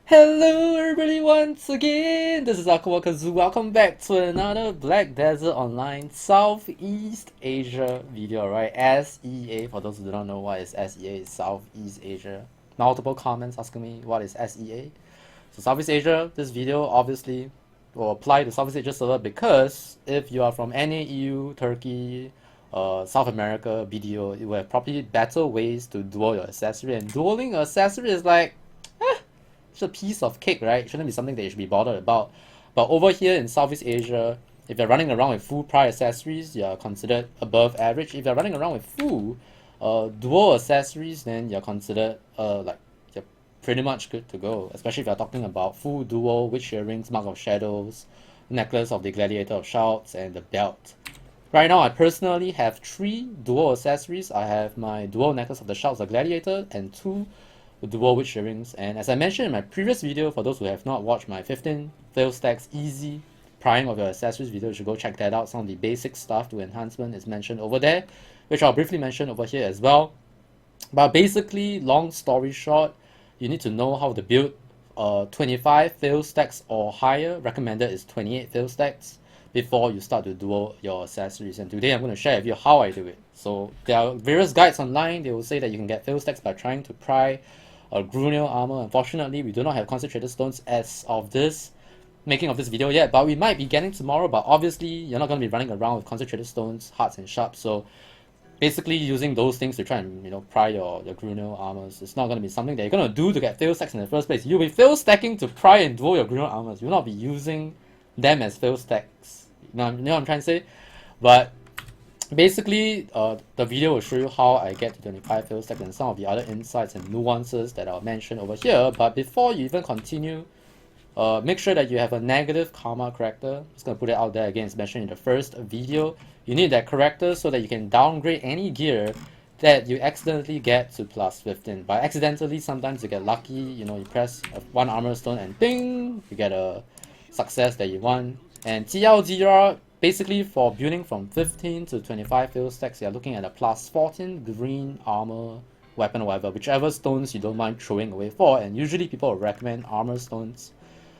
Hello everybody once again, this is AikawaKazu. Welcome back to another Black Desert Online Southeast Asia video, right? SEA, for those who do not know what is SEA, is Southeast Asia. Multiple comments asking me what is SEA. So Southeast Asia, this video obviously will apply to Southeast Asia server because if you are from any EU, Turkey, South America, BDO, you will have probably better ways to duel your accessory, and dueling your accessory is like it's a piece of cake, right? It shouldn't be something that you should be bothered about. But over here in Southeast Asia, if you're running around with full price accessories, you're considered above average. If you're running around with full dual accessories, then you're considered like you're pretty much good to go. Especially if you're talking about full dual, witch earrings, mark of shadows, necklace of the gladiator of shouts, and the belt. Right now, I personally have 3 dual accessories. I have my dual necklace of the shouts of gladiator and 2 dual witch earrings. And as I mentioned in my previous video, for those who have not watched my 15 Failstacks easy prying of your accessories video, you should go check that out. Some of the basic stuff to enhancement is mentioned over there, which I'll briefly mention over here as well. But basically, long story short, you need to know how to build 25 Failstacks or higher. Recommended is 28 Failstacks before you start to duel your accessories. And today I'm going to share with you how I do it. So there are various guides online. They will say that you can get Failstacks by trying to pry Grunial armor. Unfortunately, we do not have concentrated stones as of this making of this video yet, but we might be getting tomorrow. But obviously, you're not going to be running around with concentrated stones, hearts, and sharps. So basically, using those things to try and pry your Grunial armors, it's not going to be something that you're going to do to get fail stacks in the first place. You'll be fail stacking to pry and duel your Grunial armors. You'll not be using them as fail stacks. You know what I'm trying to say? But basically, the video will show you how I get to 25 fail stacks and some of the other insights and nuances that I'll mention over here. But before you even continue, make sure that you have a negative karma character. I'm just going to put it out there again, it's mentioned in the first video. You need that character so that you can downgrade any gear that you accidentally get to plus 15. By accidentally, sometimes you get lucky, you press one armor stone and ding, you get a success that you want. And TLDR, basically for building from 15 to 25 fail stacks, you're looking at a plus 14 green armor, weapon, or whatever, whichever stones you don't mind throwing away for. And usually people will recommend armor stones.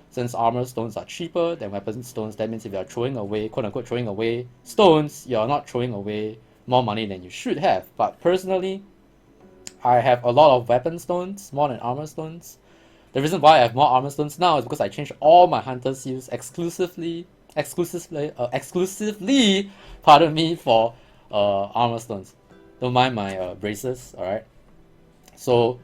Since armor stones are cheaper than weapon stones, that means if you're throwing away, quote unquote, throwing away stones, you're not throwing away more money than you should have. But personally, I have a lot of weapon stones, more than armor stones. The reason why I have more armor stones now is because I changed all my hunter seals exclusively, pardon me, for armor stones. Don't mind my braces, alright? So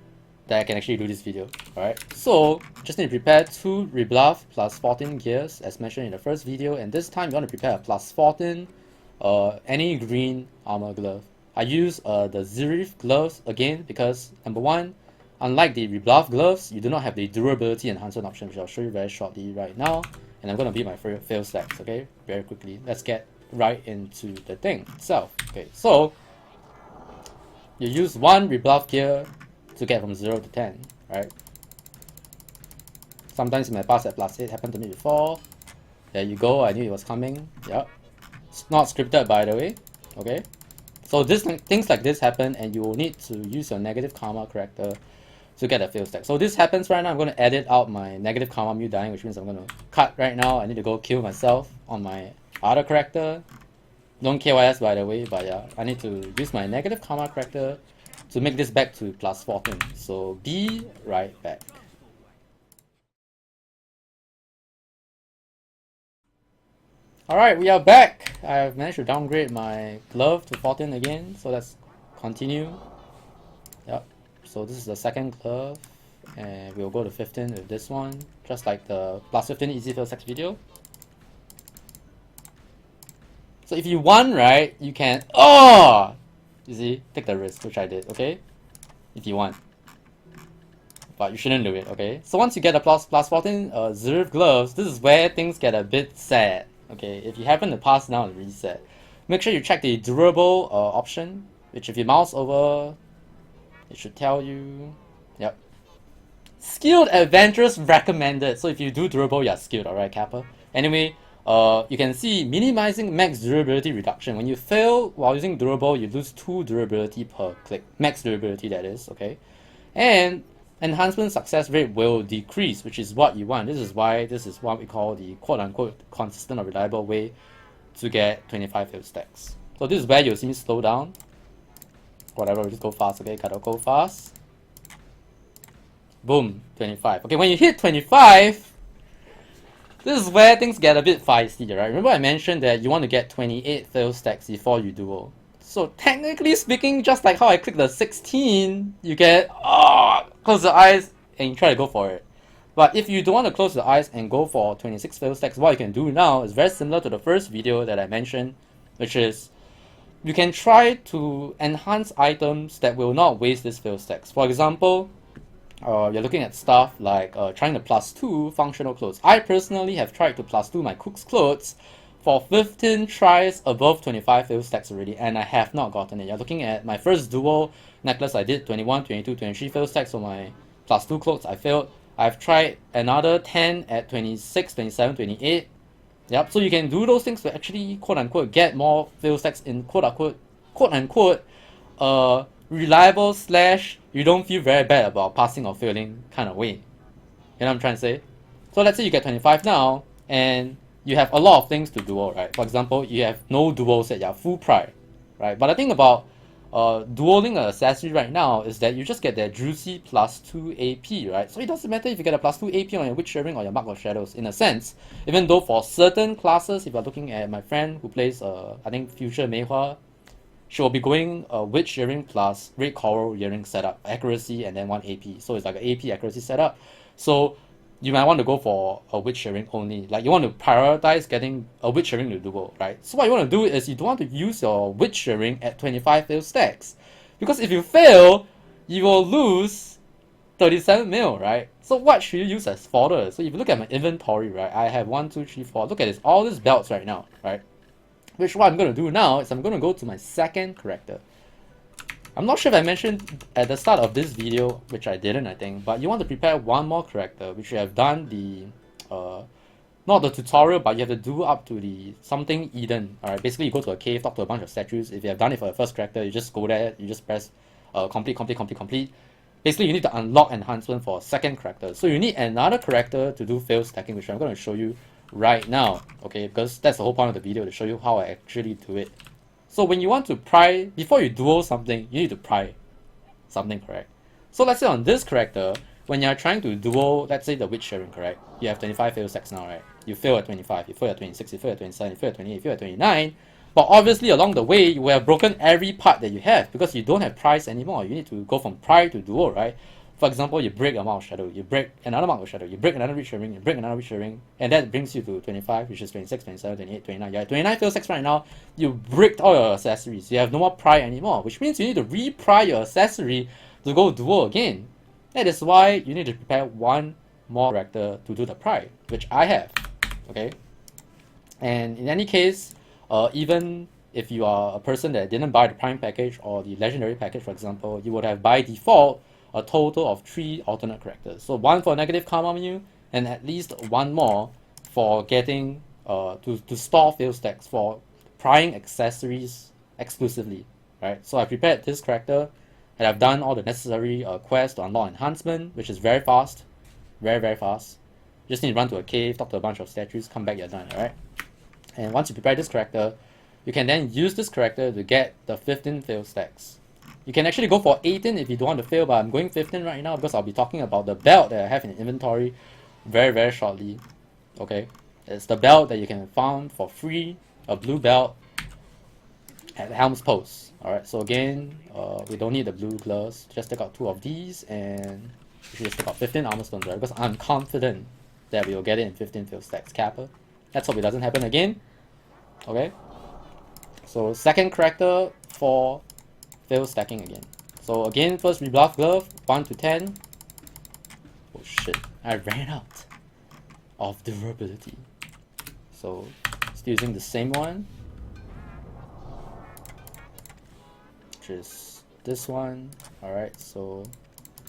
that I can actually do this video, alright? So just need to prepare 2 rebluff plus 14 gears as mentioned in the first video, and this time you want to prepare a plus 14 any green armor glove. I use the Zirif gloves again because number 1, unlike the rebluff gloves, you do not have the durability enhancement option, which I'll show you very shortly right now. And I'm going to beat my fail stacks, okay? Very quickly. Let's get right into the thing itself. Okay, so you use 1 rebluff gear to get from 0 to 10, right? Sometimes in my past at plus 8 happened to me before. There you go, I knew it was coming. Yep. It's not scripted, by the way, okay? So things like this happen, and you will need to use your negative karma character to get a fail stack. So this happens right now. I'm going to edit out my negative karma mu dying, which means I'm going to cut right now. I need to go kill myself on my other character. Don't KYS, by the way, but yeah, I need to use my negative karma character to make this back to plus 14. So be right back. Alright, we are back. I've managed to downgrade my glove to 14 again, so let's continue. Yep. So this is the second glove, and we'll go to 15 with this one, just like the plus 15 easy fail stacks video. So if you want, right, you can, you see, take the risk, which I did, okay? If you want. But you shouldn't do it, okay? So once you get a plus 14 Zerv gloves, this is where things get a bit sad, okay? If you happen to pass now and reset, make sure you check the durable option, which if you mouse over, it should tell you, yep. Skilled adventurers recommended. So if you do durable, you're skilled, alright, Kappa? Anyway, you can see minimizing max durability reduction. When you fail while using durable, you lose 2 durability per click. Max durability, that is, okay? And enhancement success rate will decrease, which is what you want. This is why this is what we call the quote-unquote consistent or reliable way to get 25 fail stacks. So this is where you'll see me slow down. Whatever, we just go fast, okay? Gotta go fast. Boom, 25. Okay, when you hit 25, this is where things get a bit feisty, right? Remember I mentioned that you want to get 28 fail stacks before you duel. So technically speaking, just like how I click the 16, you get, close the eyes and you try to go for it. But if you don't want to close the eyes and go for 26 fail stacks, what you can do now is very similar to the first video that I mentioned, which is you can try to enhance items that will not waste these fail stacks. For example, you're looking at stuff like trying to +2 functional clothes. I personally have tried to +2 my cook's clothes for 15 tries above 25 fail stacks already, and I have not gotten it. You're looking at my first dual necklace, I did 21, 22, 23 fail stacks for my +2 clothes, I failed. I've tried another 10 at 26, 27, 28. Yep, so you can do those things to actually quote-unquote get more fail stacks in quote-unquote reliable / you don't feel very bad about passing or failing kind of way. You know what I'm trying to say? So let's say you get 25 now, and you have a lot of things to duel, right? For example, you have no duels that you are full pry, right? But the thing about dueling an accessory right now is that you just get that juicy +2 AP, right? So it doesn't matter if you get a +2 AP on your Witch Earring or your Mark of Shadows, in a sense. Even though for certain classes, if you're looking at my friend who plays, I think Future Meihua, she will be going Witch Earring plus Red Coral Earring setup, accuracy, and then 1 AP. So it's like an AP accuracy setup. So you might want to go for a Witch Earring only. Like you want to prioritize getting a Witch Earring to duel, right? So what you want to do is you don't want to use your Witch Earring at 25 fail stacks. Because if you fail, you will lose 37 mil, right? So what should you use as fodder? So if you look at my inventory, right, I have 1, 2, 3, 4. Look at this, all these belts right now, right? Which what I'm going to do now is I'm going to go to my second character. I'm not sure if I mentioned at the start of this video, which I didn't, I think, but you want to prepare one more character, which you have done the, not the tutorial, but you have to do up to the something Eden. Alright, basically you go to a cave, talk to a bunch of statues. If you have done it for the first character, you just go there, you just press complete. Basically, you need to unlock enhancement for a second character. So you need another character to do fail stacking, which I'm going to show you right now, okay? Because that's the whole point of the video, to show you how I actually do it. So when you want to pry, before you duel something, you need to pry something, correct? So let's say on this character, when you're trying to duel, let's say the Witch Earring, correct? You have 25 fail stacks now, right? You fail at 25, you fail at 26, you fail at 27, you fail at 28, you fail at 29. But obviously along the way, you will have broken every part that you have because you don't have pries anymore. You need to go from pry to duel, right? For example, you break a Mark of Shadow, you break another Mark of Shadow, you break another Witch Earring, you break another Witch Earring, and that brings you to 25, which is 26, 27, 28, 29. You're at 29 fail stacks right now, you bricked all your accessories. You have no more pry anymore, which means you need to re-pry your accessory to go duel again. That is why you need to prepare one more character to do the pry, which I have, okay? And in any case, even if you are a person that didn't buy the Prime package or the Legendary package, for example, you would have by default a total of 3 alternate characters. So 1 for negative karma menu, and at least 1 more for getting to store fail stacks for prying accessories exclusively, right? So I prepared this character, and I've done all the necessary quests to unlock enhancement, which is very fast, very fast. You just need to run to a cave, talk to a bunch of statues, come back, you're done, alright? And once you prepare this character, you can then use this character to get the 15 fail stacks. You can actually go for 18 if you don't want to fail, but I'm going 15 right now because I'll be talking about the belt that I have in inventory very shortly. Okay, it's the belt that you can find for free, a blue belt at Helm's Post. Alright, so again, we don't need the blue gloves. Just take out 2 of these and we should just take out 15 armor stones, right? Because I'm confident that we will get it in 15 fail stacks. Kappa. Let's hope it doesn't happen again. Okay, so second character for fail stacking again. So again, first rebuff glove, 1 to 10. Oh shit, I ran out of durability. So still using the same one, which is this one. Alright, so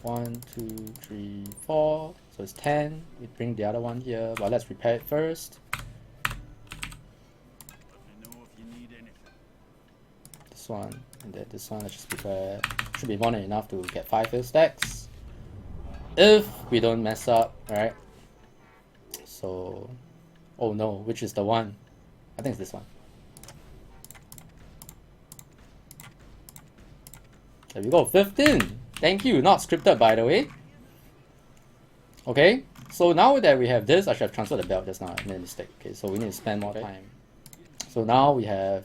1, 2, 3, 4. So it's 10. We bring the other one here, but let's repair it first. This one, and then this one, let's just prepare. Should be more than enough to get 5 fail stacks. if we don't mess up, right? So, oh no, which is the one? I think it's this one. There we go, 15. Thank you, not scripted by the way. Okay, so now that we have this, I should have transferred the belt just now. I made a mistake. Okay, so we need to spend more time. So now we have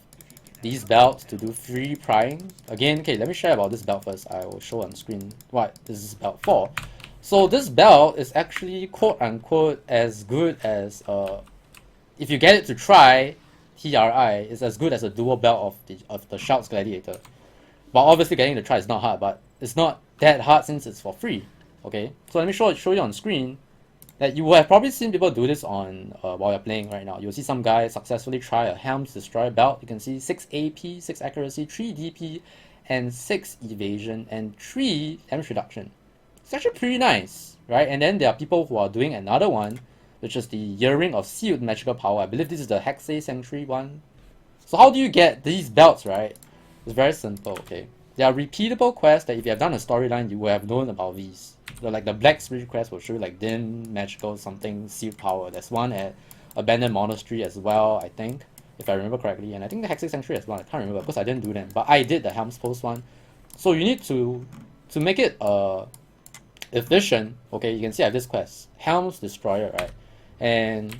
these belts to do free prying. Again, okay, let me share about this belt first. I will show on screen what this is belt for. So this belt is actually quote unquote as good as if you get it to try, TRI is as good as a dual belt of the Shouts Gladiator. But obviously getting the try is not hard, but it's not that hard since it's for free. Okay, so let me show you on screen that you will have probably seen people do this on while you're playing right now. You'll see some guy successfully try a Helm's Destroyer belt. You can see 6 AP, 6 accuracy, 3 DP, and 6 evasion, and 3 damage reduction. It's actually pretty nice, right? And then there are people who are doing another one, which is the Earring of Sealed Magical Power. I believe this is the Hexay Sanctuary one. So how do you get these belts, right? It's very simple, okay? They are repeatable quests that if you have done a storyline, you will have known about these. So like the Black Spirit quest will show you like Din, Magical, something, Sealed Power. There's one at Abandoned Monastery as well, I think, if I remember correctly. And I think the Hexay Sanctuary as well, I can't remember because I didn't do them. But I did the Helm's Post one. So you need to make it efficient, okay, you can see I have this quest. Helm's Destroyer, right? And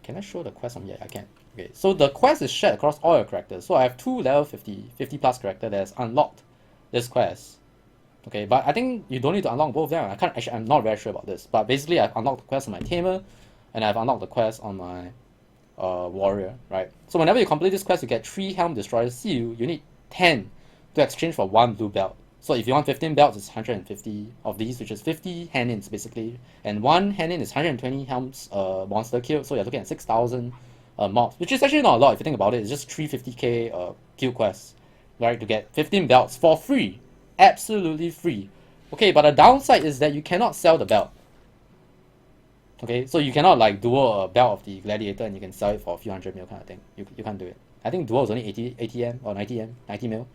can I show the quest on here? I can. Okay, so the quest is shared across all your characters. So I have 2 level 50 plus character that has unlocked this quest. Okay, but I think you don't need to unlock both of them. I'm not very sure about this. But basically I've unlocked the quest on my Tamer and I've unlocked the quest on my Warrior, right? So whenever you complete this quest, you get 3 Helm Destroyer Seal. You need 10 to exchange for 1 blue belt. So if you want 15 belts, it's 150 of these, which is 50 hand-ins basically. And 1 hand-in is 120 Helms monster kill, so you're looking at 6,000 mobs, which is actually not a lot if you think about it. It's just 350k kill quests, right, to get 15 belts for free. Absolutely free. Okay, but the downside is that you cannot sell the belt. Okay, so you cannot like duel a belt of the Gladiator and you can sell it for a few hundred mil kind of thing. You can't do it. I think duel is only 80 M or 90 M, 90 mil.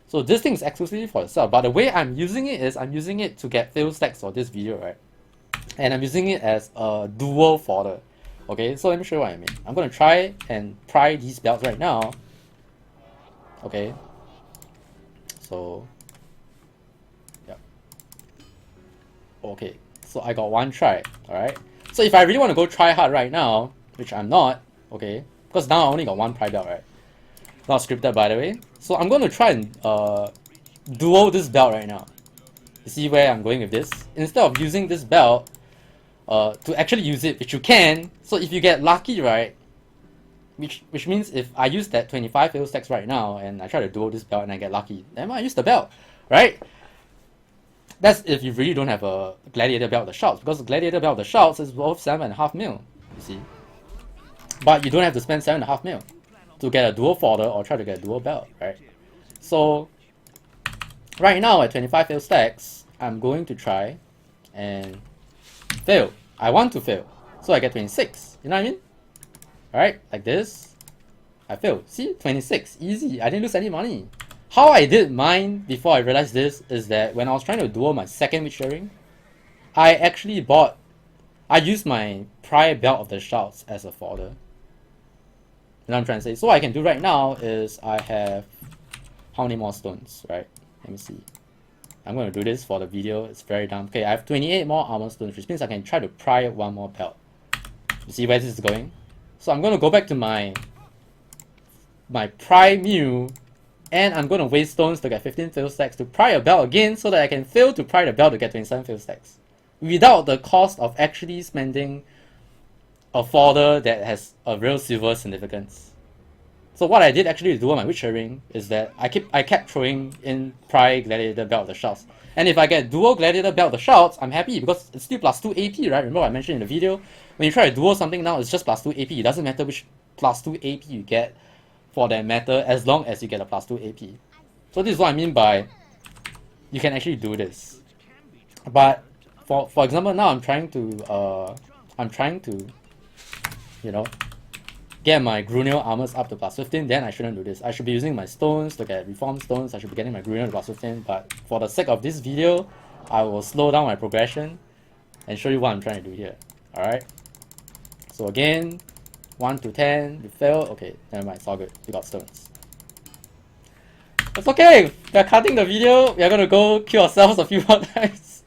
So this thing is exclusively for yourself, but the way I'm using it is I'm using it to get Failstacks for this video, right? And I'm using it as a dual fodder. Okay, so let me show you what I mean. I'm gonna try and pry these belts right now. Okay. So yeah. Okay, so I got 1 try, alright? So if I really want to go try hard right now, which I'm not, okay, because now I only got 1 pry belt, right? Not scripted by the way. So I'm going to try and duo this belt right now. You see where I'm going with this? Instead of using this belt to actually use it, which you can. So if you get lucky, right, which means if I use that 25 Failstacks right now and I try to duo this belt and I get lucky, then I use the belt, right? That's if you really don't have a Gladiator belt of the Shouts, because the Gladiator belt of the Shouts is worth 7.5 mil, you see. But you don't have to spend 7.5 mil to get a dual fodder or try to get a dual belt, right? So right now at 25 Failstacks, I'm going to try and fail. I want to fail, so I get 26. You know what I mean? Alright, like this. I failed. See, 26, easy. I didn't lose any money. How I did mine before I realized this is that when I was trying to duel my second Witch Earring, I actually used my prior belt of the Shouts as a fodder. You know what I'm trying to say? So what I can do right now is I have how many more stones, right? Let me see. I'm going to do this for the video. It's very dumb. Okay, I have 28 more armor stones, which means I can try to pry 1 more belt. You see where this is going? So I'm going to go back to my pry Mew, and I'm going to waste stones to get 15 Failstacks to pry a belt again so that I can fail to pry the belt to get 27 Failstacks. Without the cost of actually spending a fodder that has a real silver significance. So what I did actually to do on my Witch Earring is that I kept throwing in pry Gladiator belt of the Shouts. And if I get dual Gladiator belt of the Shouts, I'm happy because it's still plus 2 AP, right? Remember what I mentioned in the video? When you try to duel something now, it's just plus 2 AP. It doesn't matter which plus 2 AP you get for that matter, as long as you get a plus 2 AP. So this is what I mean by you can actually do this. But for example, now I'm trying to you know, get my Gruniel armors up to plus 15, then I shouldn't do this. I should be using my stones to get reform stones. I should be getting my Gruniel to plus 15, but for the sake of this video, I will slow down my progression and show you what I'm trying to do here. Alright? So again, 1 to 10, we failed. Okay, never mind, it's all good. We got stones. It's okay! We're cutting the video, we're gonna go kill ourselves a few more times.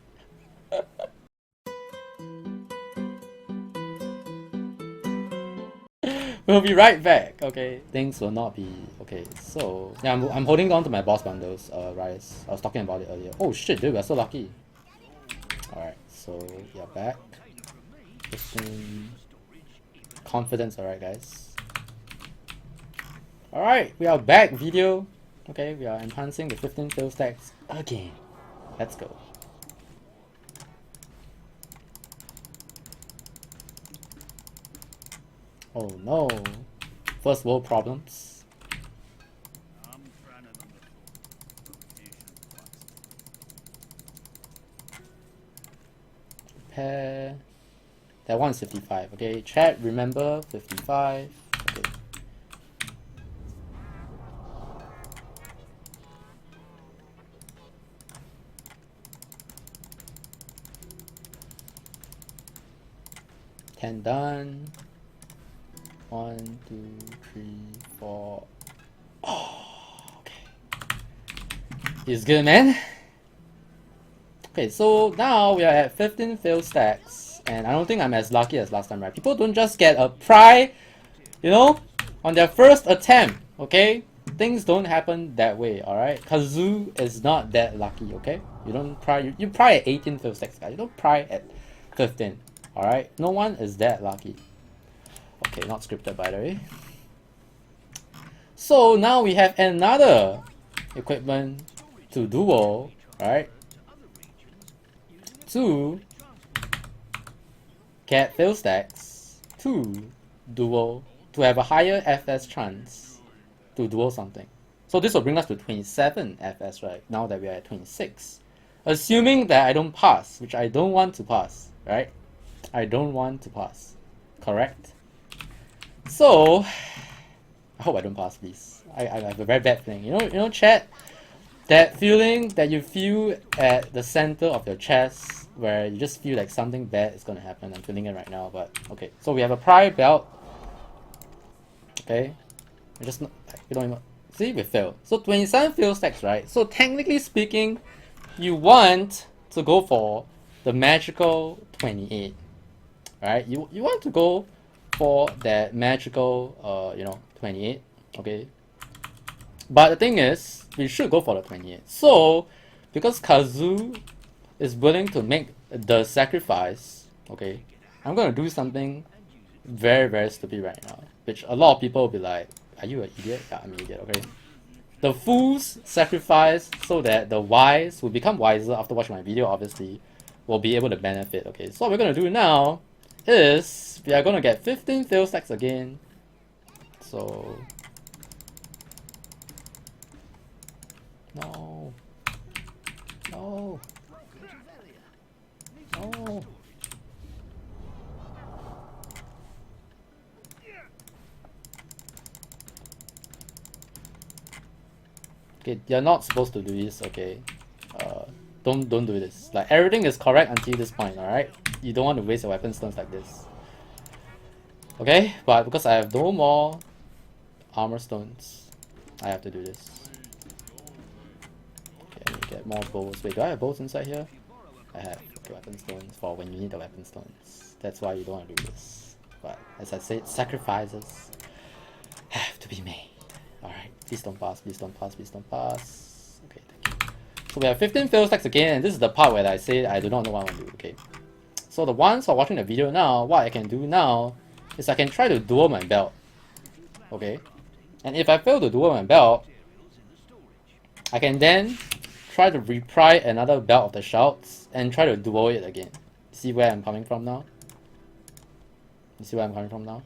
We'll be right back, okay? Things will not be... Okay, so... Yeah, I'm holding on to my boss bundles, Rise. I was talking about it earlier. Oh shit, dude, we're so lucky. Alright, so we are back. 15... Confidence, alright guys. Alright, we are back, video. Okay, we are enhancing the 15 Failstacks again. Let's go. Oh no. First world problems. Repair. That one's 55. Okay, chat, remember 55. Okay. Ten done. 1, 2, 3, 4. Oh, okay. He's good, man. Okay, so now we are at 15 Failstacks, and I don't think I'm as lucky as last time, right? People don't just get a pry, you know, on their first attempt, okay? Things don't happen that way, alright? Kazu is not that lucky, okay? You don't pry, you pry at 18 Failstacks, guys. You don't pry at 15, alright? No one is that lucky. Okay, not scripted by the way. So now we have another equipment to duo, right? To get Failstacks to duo, to have a higher FS chance to duo something. So this will bring us to 27 FS, right? Now that we are at 26. Assuming that I don't pass, which I don't want to pass, right? I don't want to pass. Correct? So, I hope I don't pass, please. I have a very bad feeling. You know, chat? That feeling that you feel at the center of your chest, where you just feel like something bad is gonna happen. I'm feeling it right now, but okay. So we have a prior belt. Okay, we just not, we don't even see we failed. So 27 Failstacks, right? So technically speaking, you want to go for the magical 28, right? You want to go for that magical, 28, okay? But the thing is, we should go for the 28. So, because Kazu is willing to make the sacrifice, okay, I'm gonna do something very, very stupid right now, which a lot of people will be like, are you an idiot? Yeah, I'm an idiot, okay? The fools sacrifice so that the wise, who become wiser after watching my video, obviously, will be able to benefit, okay? So what we're gonna do now is we are gonna get 15 Failstacks again. So no. No. No. Okay, you're not supposed to do this, okay? Don't do this. Like, everything is correct until this point, alright? You don't want to waste your weapon stones like this. Okay, but because I have no more armor stones, I have to do this. Okay, I need to get more bows. Wait, do I have bows inside here? I have. Okay, weapon stones for when you need the weapon stones. That's why you don't want to do this. But as I said, sacrifices have to be made. Alright, please don't pass, please don't pass, please don't pass. Okay, thank you. So we have 15 Failstacks again, and this is the part where I say I do not know what I want to do, okay? So the ones who are watching the video now, what I can do now is I can try to dual my belt. Okay? And if I fail to dual my belt, I can then try to repry another belt of the shouts and try to dual it again. See where I'm coming from now? You see where I'm coming from now?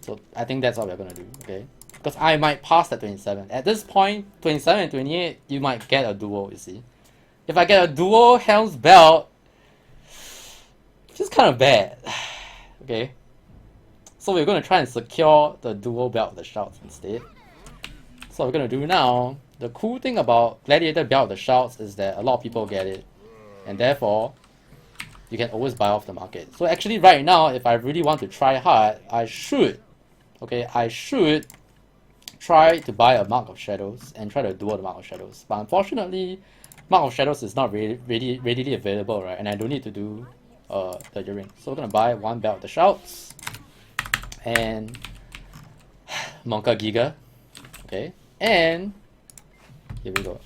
So I think that's what we're gonna do, okay? Because I might pass that 27. At this point, 27 and 28, you might get a duo, you see. If I get a duo Helm's Belt, it's just kind of bad. Okay? So we're gonna try and secure the duo belt of the shouts instead. So what we're gonna do now the cool thing about Gladiator Belt of the Shouts is that a lot of people get it, and therefore you can always buy off the market. So actually right now, if I really want to try hard, I should try to buy a Mark of Shadows and try to duel the Mark of Shadows. But unfortunately, Mark of Shadows is not readily available, right? And I don't need to do the ring. So we're gonna buy one Belt of the Shouts and Monka Giga. Okay, and here we go.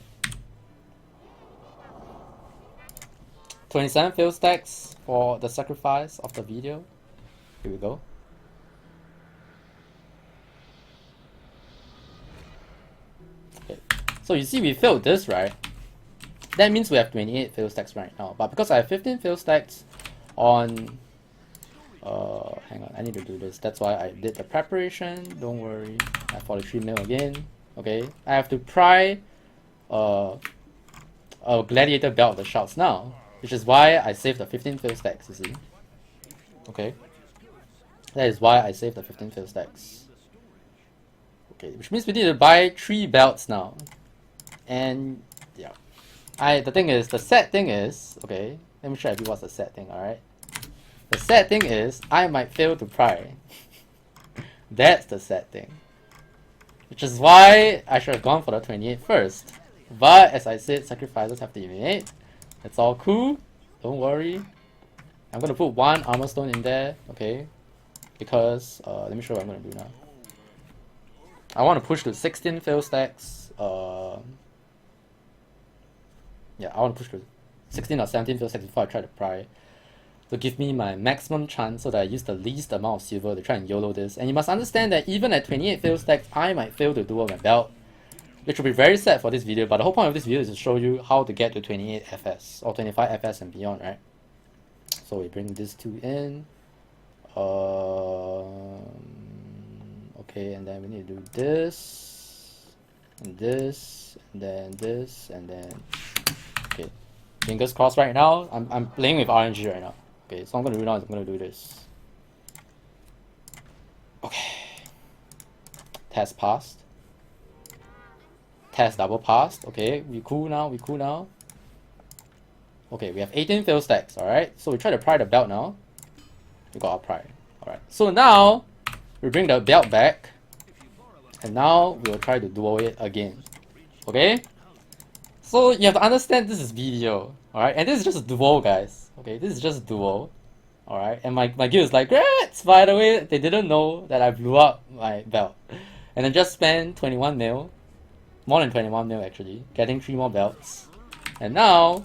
27 Failstacks for the sacrifice of the video. Here we go. Okay, so you see we failed this, right? That means we have 28 Failstacks right now. But because I have 15 Failstacks on... hang on, I need to do this. That's why I did the preparation. Don't worry. I have 43 mil again. Okay, I have to pry a Gladiator Belt of the Shouts now, which is why I saved the 15 Failstacks, you see. Okay, that is why I saved the 15 Failstacks. Okay, which means we need to buy 3 belts now. And yeah, the sad thing is, okay, let me show you what's the sad thing, alright? The sad thing is, I might fail to pry. That's the sad thing. Which is why I should have gone for the 28 first. But as I said, sacrifices have to be made. It's all cool. Don't worry. I'm gonna put 1 armor stone in there, okay? Because let me show you what I'm gonna do now. I want to push to 16 Failstacks. Yeah, I want to push to 16 or 17 Failstacks before I try to pry, to give me my maximum chance so that I use the least amount of silver to try and YOLO this. And you must understand that even at 28 Failstacks, I might fail to duel my belt, which will be very sad for this video, but the whole point of this video is to show you how to get to 28 FS, or 25 FS and beyond, right? So we bring these 2 in. Okay, and then we need to do this, and this, and then this, and then... Okay, fingers crossed right now. I'm playing with RNG right now. Okay, so I'm gonna do now is I'm gonna do this. Okay. Test passed. Test double passed. Okay, we cool now, we cool now. Okay, we have 18 Failstacks, alright? So we try to pry the belt now. We got our pry. Alright, so now we bring the belt back. And now we'll try to duel it again. Okay? So you have to understand this is video. Alright, and this is just duel, guys. Okay, this is just duel. Alright, and my guild is like, great! By the way, they didn't know that I blew up my belt. And then just spent 21 mil. More than 21 mil actually. Getting 3 more belts. And now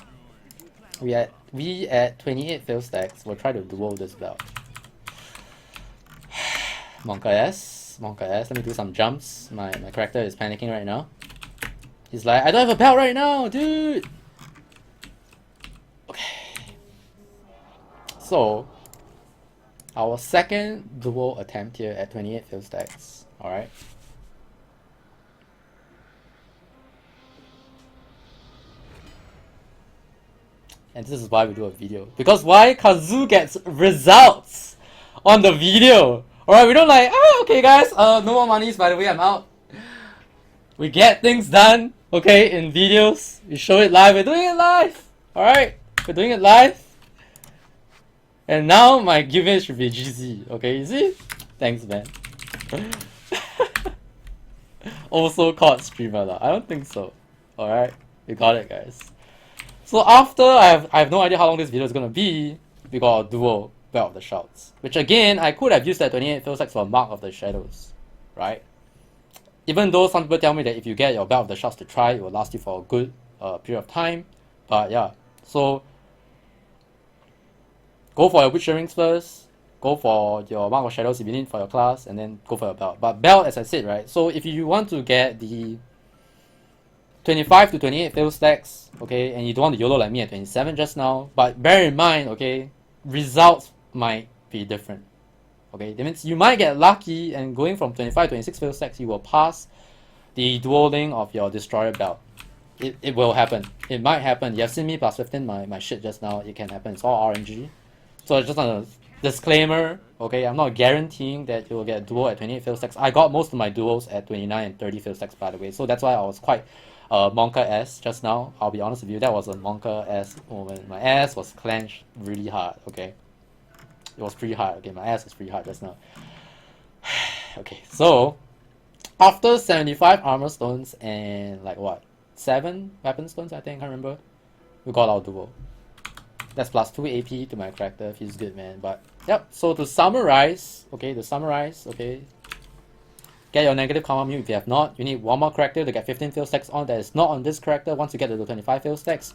we at 28 Failstacks will try to duel this belt. Monka S. Let me do some jumps. My character is panicking right now. He's like, I don't have a belt right now, dude! Okay. So, our second duel attempt here at 28 Failstacks. Alright. And this is why we do a video. Because why? Kazu gets results on the video. Alright, we don't like, okay guys, no more monies, by the way, I'm out. We get things done, okay, in videos. We show it live. We're doing it live. Alright, we're doing it live. And now my giveaway should be GZ, okay, you see? Thanks, man. Also called streamer lah. I don't think so. Alright, we got it, guys. So after I have no idea how long this video is gonna be, we got a duel Belt of the Shouts, which again I could have used that 28 Failstacks for a Mark of the Shadows, right? Even though some people tell me that if you get your Belt of the Shouts to try, it will last you for a good period of time. But yeah, so go for your Witch Earrings first, go for your Mark of Shadows if you need for your class, and then go for your belt. But belt, as I said, right? So if you want to get the 25 to 28 Failstacks, okay, and you don't want to YOLO like me at 27 just now, but bear in mind, okay, results might be different. Okay, that means you might get lucky and going from 25 to 26 Failstacks, you will pass the dueling of your Destroyer belt. It will happen. It might happen. You have seen me plus 15 my shit just now. It can happen. It's all RNG. So just on a disclaimer, okay, I'm not guaranteeing that you will get a duel at 28 Failstacks. I got most of my duels at 29 and 30 Failstacks, by the way. So that's why I was quite Monka S just now. I'll be honest with you, that was a Monka S moment. My ass was clenched really hard, okay? It was pretty hard, okay? My ass was pretty hard just now. Okay, so after 75 armor stones and like what? 7 weapon stones, I think, I can't remember. We got our duo. That's plus 2 AP to my character, feels good, man. But yep, so to summarize, okay, get your negative karma mute if you have not. You need one more character to get 15 fail stacks on that is not on this character once you get to the 25 fail stacks.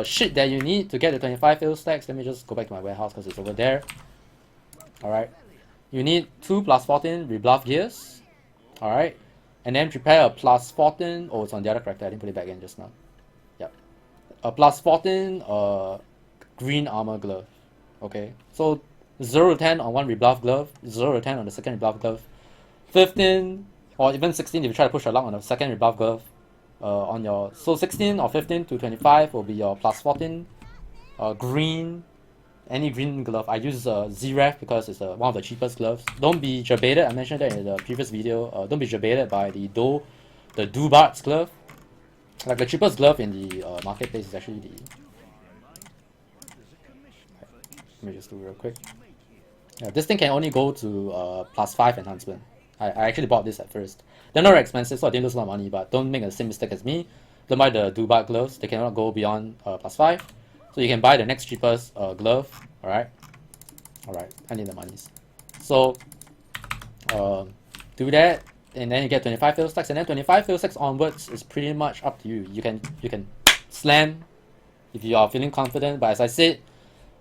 Shit that you need to get the 25 fail stacks. Let me just go back to my warehouse because it's over there. Alright. You need 2 plus 14 rebluff gears. Alright. And then prepare a plus 14. Oh, it's on the other character. I didn't put it back in just now. Yep. A plus 14 green armor glove. Okay. So 0 to 10 on one rebluff glove. 0 to 10 on the second rebluff glove. 15 or even 16 if you try to push your luck on the second rebuff glove on your, so 16 or 15 to 25 will be your plus 14 green, any green glove. I use Z-Ref because it's one of the cheapest gloves. Don't be jebaited, I mentioned that in the previous video. Don't be jebaited by the Dubart's glove. Like the cheapest glove in the marketplace is actually the, let me just do real quick. Yeah, this thing can only go to plus 5 enhancement. I actually bought this at first. They're not very expensive, so I didn't lose a lot of money, but don't make the same mistake as me. Don't buy the Dubat gloves, they cannot go beyond plus 5. So you can buy the next cheapest glove, alright? Alright, I need the monies. So, do that, and then you get 25 fail stacks, and then 25 fail stacks onwards is pretty much up to you. You can slam if you are feeling confident, but as I said,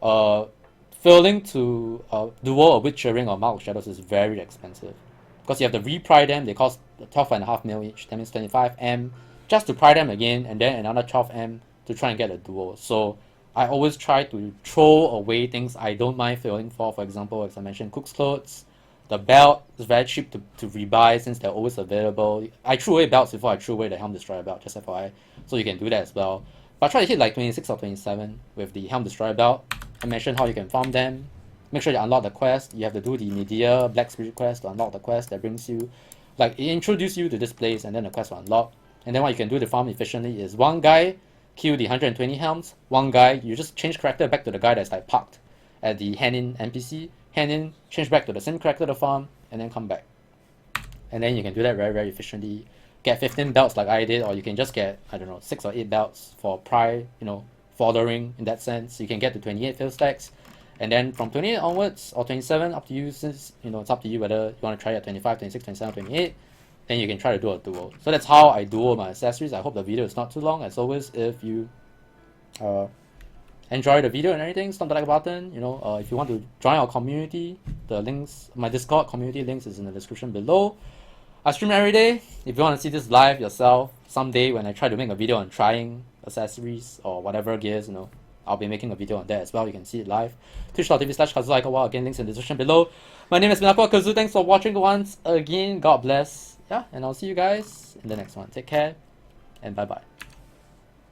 failing to duo a Witcher Ring or Mark of Shadows is very expensive. Because you have to re-pry them, they cost 12.5 mil each, that means 25M just to pry them again, and then another 12M to try and get a duo. So I always try to throw away things I don't mind failing for. For example, as I mentioned, Cook's Clothes, the belt is very cheap to rebuy since they're always available. I threw away belts before I threw away the Helm Destroyer belt, just FYI, so you can do that as well. But try to hit like 26 or 27 with the Helm Destroyer belt. I mentioned how you can farm them. Make sure you unlock the quest. You have to do the Nidia Black Spirit quest to unlock the quest that brings you, like, it introduces you to this place and then the quest will unlock. And then what you can do to farm efficiently is one guy kill the 120 helms, one guy, you just change character back to the guy that's like parked at the hand-in NPC, hand-in, change back to the same character to farm, and then come back. And then you can do that very, very efficiently. Get 15 belts like I did, or you can just get, I don't know, 6 or 8 belts for following in that sense. You can get to 28 fail stacks. And then from 28 onwards, or 27, up to you, since, it's up to you whether you want to try at 25, 26, 27, 28, then you can try to do a duo. So that's how I duo my accessories. I hope the video is not too long. As always, if you enjoy the video and everything, stomp the like button. If you want to join our community, the links, my Discord community links is in the description below. I stream every day. If you want to see this live yourself, someday when I try to make a video on trying accessories or whatever gears, I'll be making a video on that as well. You can see it live. Twitch.tv/KazuAikawa. Again, links in the description below. My name is AikawaKazu. Thanks for watching once again. God bless. Yeah, and I'll see you guys in the next one. Take care, and bye-bye.